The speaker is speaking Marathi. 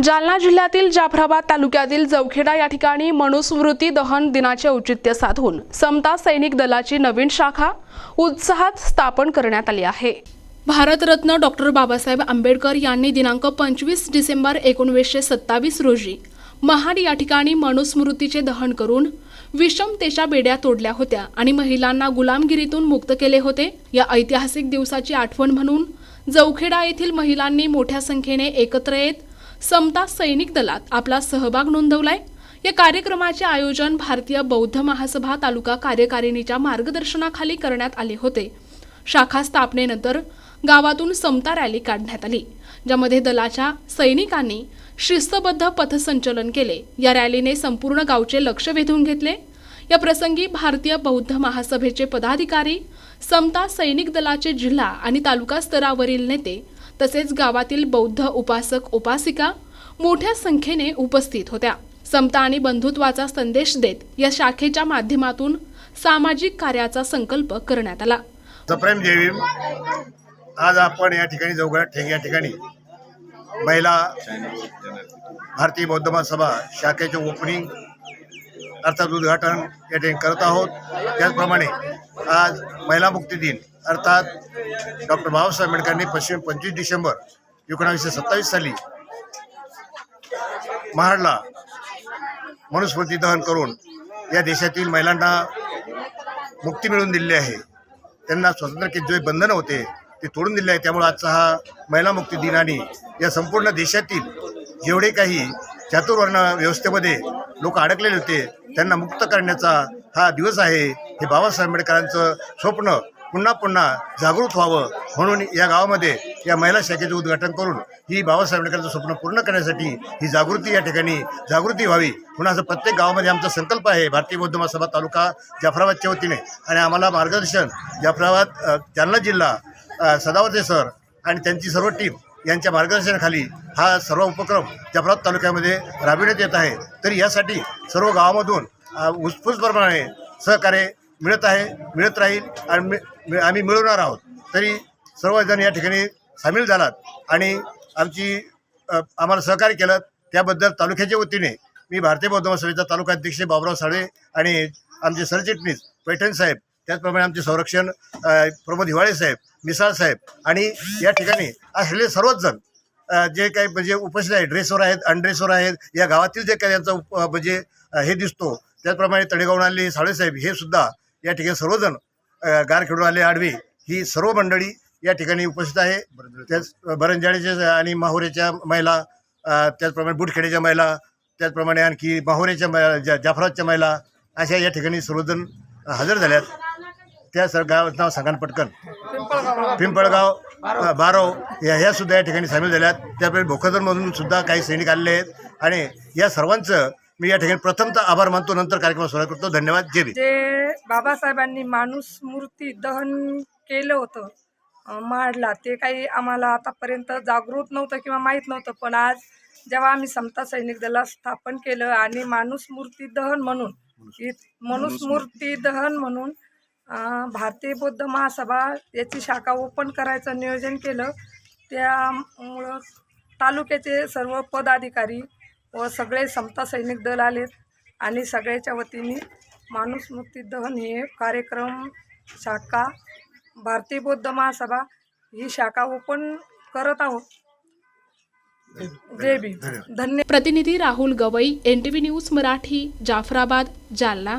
जालना जिल्ह्यातील जाफराबाद तालुक्यातील जवखेडा या ठिकाणी मनुस्मृती दहन दिनाचे औचित्य साधून समता सैनिक दलाची नवीन शाखा उत्साहात स्थापन करण्यात आली आहे। भारतरत्न डॉक्टर बाबासाहेब आंबेडकर यांनी दिनांक 25 डिसेंबर 1927 रोजी महाड या ठिकाणी मनुस्मृतीचे दहन करून विषमतेच्या बेड्या तोडल्या होत्या आणि महिलांना गुलामगिरीतून मुक्त केले होते। या ऐतिहासिक दिवसाची आठवण म्हणून जवखेडा येथील महिलांनी मोठ्या संख्येने एकत्र येत समता सैनिक दलात आपला सहभाग नोंदवलाय। या कार्यक्रमाचे आयोजन भारतीय बौद्ध महासभा तालुका कार्यकारिणीच्या मार्गदर्शनाखाली करण्यात आले होते। शाखा स्थापनेनंतर गावातून समता रॅली काढण्यात आली, ज्यामध्ये दलाच्या सैनिकांनी शिस्तबद्ध पथसंचलन केले। या रॅलीने संपूर्ण गावचे लक्ष वेधून घेतले। या प्रसंगी भारतीय बौद्ध महासभेचे पदाधिकारी, समता सैनिक दलाचे जिल्हा आणि तालुका स्तरावरील नेते तसेच गावातील बौद्ध उपासक उपासिका मोठ्या संख्येने उपस्थित होत्या। समता आणि बंधुत्वाचा संदेश देत या शाखेच्या माध्यमातून सामाजिक कार्याचा संकल्प करण्यात आला। सप्रेम देवी, आज आपण या ठिकाणी जवखेडा ठेंग या ठिकाणी महिला भारतीय बौद्ध महासभा शाखेचे ओपनिंग अर्थात उद्घाटन या ठिकाणी करत आहोत। त्याचप्रमाणे आज महिला मुक्ती दिन अर्थात डॉक्टर बाबासाहेब आंबेडकरांनी 25 डिसेंबर 1927 साली महाडला मनुस्मृती दहन करून या देशातील महिलांना मुक्ती मिळवून दिलेली आहे। त्यांना स्वातंत्र्याचे जे बंधन होते ते तोडून दिले आहे। त्यामुळे आजचा हा महिला मुक्ती दिन आणि या संपूर्ण देशातील जेवढे काही चातुर्वर्ण व्यवस्थेमध्ये लोक अडकलेले होते त्यांना मुक्त करण्याचा हा दिवस आहे। हे बाबासाहेब आंबेडकरांचं स्वप्न पुन्हा पुन्हा जागृत व्हावं म्हणून या गावामध्ये या महिला शाखेचे उद्घाटन करून ही बाबासाहेब आंबेडकरांचं स्वप्न पूर्ण करण्यासाठी ही जागृती या ठिकाणी जागृती व्हावी म्हणून असं प्रत्येक गावामध्ये आमचा संकल्प आहे भारतीय बौद्ध महासभा तालुका जाफराबादच्या वतीने। आणि आम्हाला मार्गदर्शन जाफराबाद जालना जिल्हा सदावर्ते सर आणि त्यांची सर्व टीम यांच्या मार्गदर्शनाखाली हा सर्व उपक्रम जाफराबाद तालुक्यामध्ये राबविण्यात येत आहे। तरी यासाठी सर्व गावामधून उत्स्फूर्त प्रमाणे सहकार्य मिळत आहे, मिळत राहील आणि आम्ही मिळवणार आहोत। तरी सर्वजण या ठिकाणी सामील झालात आणि आम्हाला सहकार्य केलं त्याबद्दल तालुक्याच्या वतीने मी भारतीय बौद्ध महासभेचा तालुका अध्यक्ष बाबुराव साळवे आणि आमचे सरचिटणीस पैठण साहेब, त्याचप्रमाणे आमचे संरक्षण प्रमोद हिवाळे साहेब, मिसाळ साहेब आणि या ठिकाणी असलेले सर्वच जण जे काही म्हणजे उपस्थित आहेत, ड्रेसवर आहेत, अनड्रेसवर आहेत, या गावातील जे काही यांचा म्हणजे हे दिसतो त्याचप्रमाणे तळेगावून आलेले साळवेसाहेब हे सुद्धा या ठिकाणी सर्वजण गारखेडून आले आडवे ही सर्व मंडळी या ठिकाणी उपस्थित आहे। त्याच बरंजाळेच्या आणि माहुरेच्या महिला, त्याचप्रमाणे बुटखेड्याच्या महिला, त्याचप्रमाणे आणखी माहुरेच्या जाफराबादच्या महिला अशा या ठिकाणी सर्वजण हजर झाल्यात। त्या गावाचं नाव सांगा पटकन, पिंपळगाव, बारव ह्या सुद्धा या ठिकाणी सामील झाल्यात। त्यापैकी भोकरदनमधून सुद्धा काही सैनिक आलेले आहेत आणि या सर्वांचं मी या ठिकाणी प्रथमतः आभार मानतो, नंतर कार्यक्रम सुरू करतो। धन्यवाद। जय भीम। जे बाबासाहेबांनी मनुस्मृती दहन केलं होतं महाडला, ते काही आम्हाला आतापर्यंत जागृत नव्हतं किंवा माहीत नव्हतं, पण आज जेव्हा आम्ही समता सैनिक दला स्थापन केलं आणि मनुस्मृती दहन म्हणून भारतीय बौद्ध महासभा याची शाखा ओपन करायचं नियोजन केलं, त्यामुळं तालुक्याचे सर्व पदाधिकारी व सगळे समता सैनिक दल आलेत आणि सगळ्याच्या वतीने मनुस्मृती दहन हे कार्यक्रम शाखा भारतीय बौद्ध महासभा ही शाखा ओपन करत आहोत। जय भीम। धन्यवाद। प्रतिनिधी राहुल गवई, NTV न्यूज मराठी, जाफराबाद, जालना।